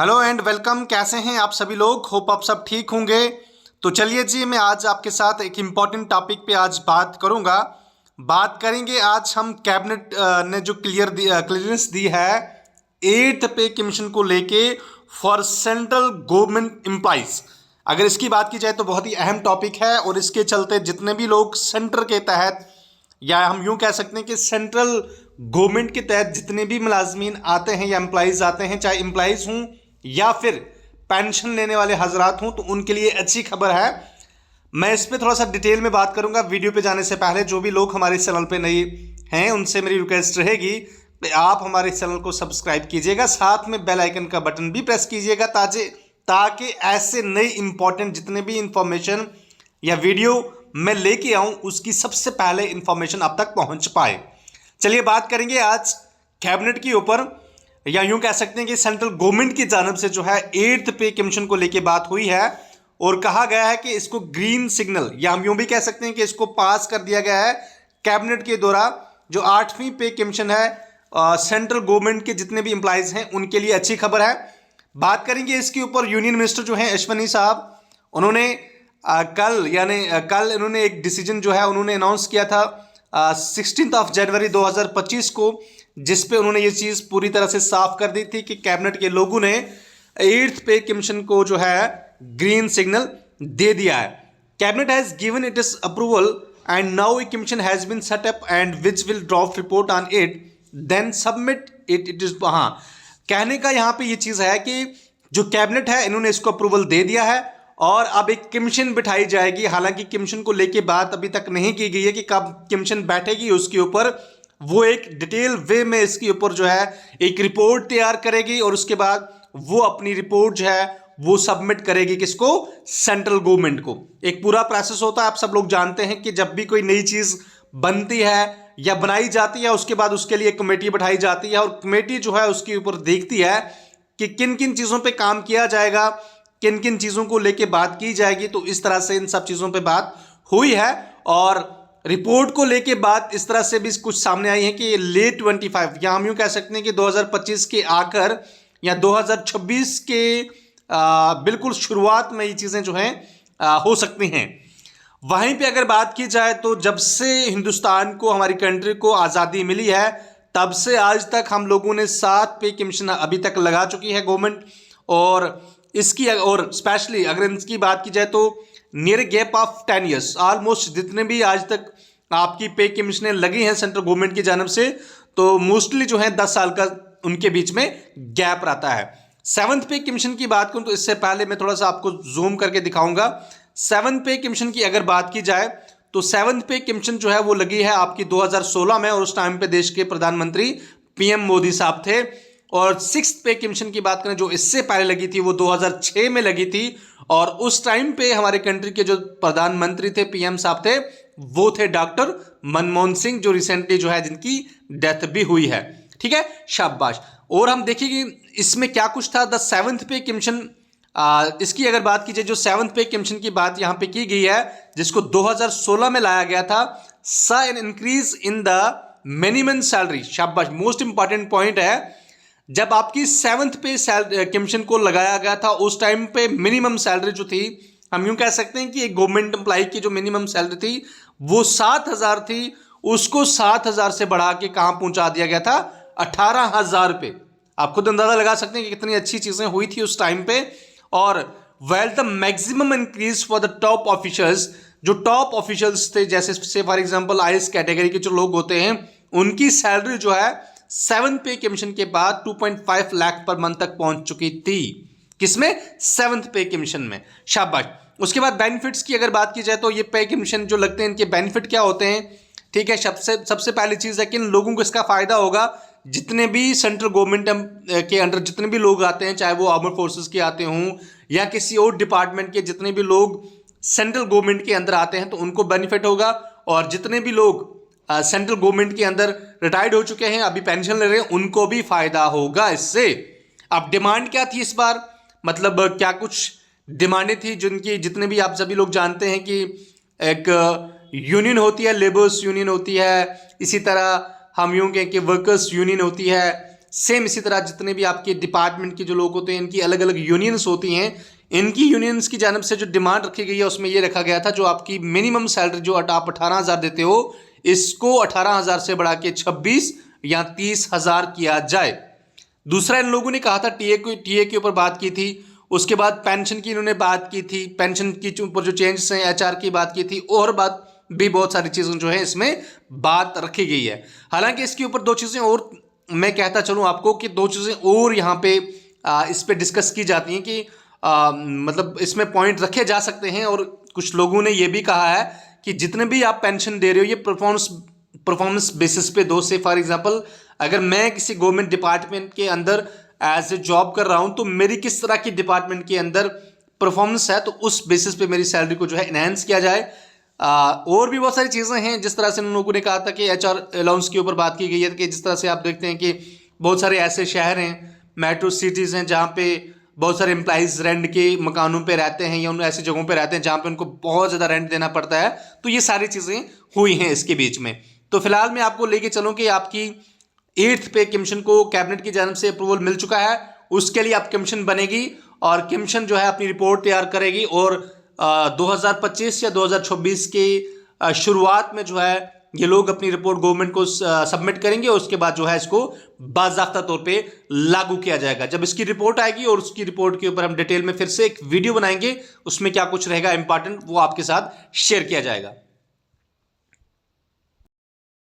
Hello and welcome. कैसे हैं आप सभी लोग? होप आप सब ठीक होंगे। तो चलिए जी, मैं आज आपके साथ एक इम्पॉर्टेंट टॉपिक पे आज बात करूंगा। बात करेंगे आज हम कैबिनेट ने जो क्लियरेंस दी है एट्थ पे कमीशन को लेके फॉर सेंट्रल गवर्नमेंट एम्प्लॉइज। अगर इसकी बात की जाए तो बहुत ही अहम टॉपिक है और इसके चलते जितने भी लोग सेंटर के तहत या हम यूं कह सकते हैं कि सेंट्रल गवर्नमेंट के तहत जितने भी मुलाजमीन आते हैं या एम्प्लॉइज आते हैं, चाहे एम्प्लॉइज हों या फिर पेंशन लेने वाले हजरात हों, तो उनके लिए अच्छी खबर है। मैं इस पर थोड़ा सा डिटेल में बात करूंगा। वीडियो पे जाने से पहले जो भी लोग हमारे चैनल पे नए हैं उनसे मेरी रिक्वेस्ट रहेगी कि आप हमारे चैनल को सब्सक्राइब कीजिएगा, साथ में बेल आइकन का बटन भी प्रेस कीजिएगा ताकि ऐसे नए इंपॉर्टेंट जितने भी इंफॉर्मेशन या वीडियो मैं लेके आऊं उसकी सबसे पहले इंफॉर्मेशन आप तक पहुंच पाए। चलिए बात करेंगे आज कैबिनेट के ऊपर, या यूं कह सकते हैं कि सेंट्रल गवर्नमेंट की जानब से जो है एट्थ पे कमीशन को लेके बात हुई है और कहा गया है कि इसको ग्रीन सिग्नल, या हम यूं भी कह सकते हैं कि इसको पास कर दिया गया है कैबिनेट के द्वारा। जो आठवीं पे कमीशन है सेंट्रल गवर्नमेंट के जितने भी एम्प्लॉइज हैं उनके लिए अच्छी खबर है। बात करेंगे इसके ऊपर। यूनियन मिनिस्टर जो है अश्वनी साहब, उन्होंने कल इन्होंने एक डिसीजन जो है उन्होंने अनाउंस किया था 16 जनवरी 2025 को, जिस पे उन्होंने ये चीज़ पूरी तरह से साफ कर दी थी कि कैबिनेट के लोगों ने एट्थ पे कमीशन को जो है ग्रीन सिग्नल दे दिया है। Cabinet has given it is approval and now a commission has been set up and which will draft report on it then submit it is. हाँ, कहने का यहाँ पे ये चीज़ है कि जो कैबिनेट है इन्होंने इसको अप्रूवल दे दिया है और अब एक कमीशन बिठाई जाएगी। हालांकि कमीशन को लेके बात अभी तक नहीं की गई है कि कब कमीशन बैठेगी, उसके ऊपर वो एक डिटेल वे में इसके ऊपर जो है एक रिपोर्ट तैयार करेगी और उसके बाद वो अपनी रिपोर्ट जो है वो सबमिट करेगी किसको? सेंट्रल गवर्नमेंट को। एक पूरा प्रोसेस होता है, आप सब लोग जानते हैं कि जब भी कोई नई चीज बनती है या बनाई जाती है उसके बाद उसके लिए कमेटी बैठाई जाती है और कमेटी जो है उसके ऊपर देखती है कि किन किन चीजों पे काम किया जाएगा, किन किन चीजों को लेके बात की जाएगी। तो इस तरह से इन सब चीजों पे बात हुई है और रिपोर्ट को लेके बात इस तरह से भी कुछ सामने आई है कि लेट 25 या हम यूं कह सकते हैं कि 2025 के आकर या 2026 के बिल्कुल शुरुआत में ये चीजें जो हैं हो सकती हैं। वहीं पे अगर बात की जाए तो जब से हिंदुस्तान को, हमारी कंट्री को आज़ादी मिली है तब से आज तक हम लोगों ने 7 पे कमीशन अभी तक लगा चुकी है गवर्नमेंट। और इसकी और स्पेशली अगर इसकी बात की जाए तो near gap of 10 years almost जितने भी आज तक आपकी पे कमीशनें लगी हैं सेंट्रल गवर्नमेंट की जानब से, तो मोस्टली जो है 10 साल का उनके बीच में गैप रहता है। सेवंथ पे कमीशन की बात करूं तो इससे पहले मैं थोड़ा सा आपको जूम करके दिखाऊंगा। सेवंथ पे कमीशन की अगर बात की जाए तो सेवंथ पे कमीशन जो है वो लगी है आपकी 2016 में और उस टाइम पे देश के प्रधानमंत्री पीएम मोदी साहब थे। और सिक्स पे कमीशन की बात करें जो इससे पहले लगी थी वो 2006 में लगी थी और उस टाइम पे हमारे कंट्री के जो प्रधानमंत्री थे, पीएम साहब थे, वो थे डॉक्टर मनमोहन सिंह, जो रिसेंटली जो है जिनकी डेथ भी हुई है। ठीक है, शाबाश। और हम देखेंगे इसमें क्या कुछ था। द सेवंथ पे कमीशन, इसकी अगर बात की जाए जो सेवंथ पे कमीशन की बात यहाँ पे की गई है जिसको 2016 में लाया गया था, सा an increase in the minimum salary. शाबाश, मोस्ट इंपॉर्टेंट पॉइंट है। जब आपकी सेवंथ पे कमीशन को लगाया गया था उस टाइम पे मिनिमम सैलरी जो थी, हम यूं कह सकते हैं कि एक गवर्नमेंट एम्प्लॉय की जो मिनिमम सैलरी थी वो 7,000 थी, उसको 7,000 से बढ़ा के कहां पहुंचा दिया गया था? 18,000 पे। आप खुद अंदाजा लगा सकते हैं कि कितनी अच्छी चीजें हुई थी उस टाइम पे। और well the maximum increase for the top officers, जो टॉप ऑफिशियल्स थे जैसे से फॉर एग्जांपल आईएएस कैटेगरी के जो लोग होते हैं उनकी सैलरी जो है 7 पे कमीशन के बाद 2.5 लाख पर मंथ तक पहुंच चुकी थी। किसमें? 7th पे कमीशन में। शाबाश। उसके बाद बेनिफिट्स की अगर बात की जाए तो ये पे कमीशन जो लगते हैं इनके बेनिफिट क्या होते हैं? ठीक है, सबसे पहली चीज है कि इन लोगों को इसका फायदा होगा जितने भी सेंट्रल गवर्नमेंट के अंडर जितने भी लोग आते हैं, चाहे वो आर्मड फोर्सेस के आते हों या किसी और डिपार्टमेंट के जितने भी लोग सेंट्रल गवर्नमेंट के अंदर आते हैं तो उनको बेनिफिट होगा। और जितने भी लोग सेंट्रल गवर्नमेंट के अंदर रिटायर्ड हो चुके हैं, अभी पेंशन ले रहे हैं, उनको भी फायदा होगा इससे। अब डिमांड क्या थी इस बार, मतलब क्या कुछ डिमांडें थी जिनकी जितने भी आप सभी लोग जानते हैं कि एक यूनियन होती है, लेबर्स यूनियन होती है, इसी तरह हम यूं कहें कि वर्कर्स यूनियन होती है, सेम इसी तरह जितने भी आपके डिपार्टमेंट के जो लोग होते हैं इनकी अलग अलग यूनियंस होती हैं, इनकी यूनियंस की जानब से जो डिमांड रखी गई है उसमें ये रखा गया था जो आपकी मिनिमम सैलरी जो आप 18,000 देते हो इसको 18,000 से बढ़ा के 26 या 30,000 किया जाए। दूसरा इन लोगों ने कहा था टीए के ऊपर बात की थी, उसके बाद पेंशन की इन्होंने बात की थी, पेंशन की ऊपर जो चेंजेस हैं एचआर की बात की थी, और बात भी बहुत सारी चीज़ें जो है इसमें बात रखी गई है। हालांकि इसके ऊपर दो चीज़ें और मैं कहता चलूँ आपको कि दो चीज़ें और यहाँ पे इस पे डिस्कस की जाती हैं कि मतलब इसमें पॉइंट रखे जा सकते हैं। और कुछ लोगों ने ये भी कहा है कि जितने भी आप पेंशन दे रहे हो ये परफॉर्मेंस बेसिस पे दो। से फॉर एग्जांपल अगर मैं किसी गवर्नमेंट डिपार्टमेंट के अंदर एज ए जॉब कर रहा हूं तो मेरी किस तरह की डिपार्टमेंट के अंदर परफॉर्मेंस है तो उस बेसिस पे मेरी सैलरी को जो है इनहेंस किया जाए। और भी बहुत सारी चीज़ें हैं जिस तरह से उन लोगों ने कहा था कि एचआर अलाउंस के ऊपर बात की गई है कि जिस तरह से आप देखते हैं कि बहुत सारे ऐसे शहर हैं, मेट्रो सिटीज़ हैं जहाँ पे बहुत सारे एम्प्लॉइज रेंट के मकानों पे रहते हैं या उन ऐसी जगहों पे रहते हैं जहाँ पे उनको बहुत ज़्यादा रेंट देना पड़ता है। तो ये सारी चीज़ें हुई हैं इसके बीच में। तो फिलहाल मैं आपको लेके चलूँ कि आपकी 8th पे कमीशन को कैबिनेट की जानब से अप्रूवल मिल चुका है, उसके लिए आप कमीशन बनेगी और कमीशन जो है अपनी रिपोर्ट तैयार करेगी और 2025 या 2026 के शुरुआत में जो है ये लोग अपनी रिपोर्ट गवर्नमेंट को सबमिट करेंगे और उसके बाद जो है इसको बाज़ाब्ता तौर पे लागू किया जाएगा। जब इसकी रिपोर्ट आएगी और उसकी रिपोर्ट के ऊपर हम डिटेल में फिर से एक वीडियो बनाएंगे, उसमें क्या कुछ रहेगा इंपॉर्टेंट वो आपके साथ शेयर किया जाएगा।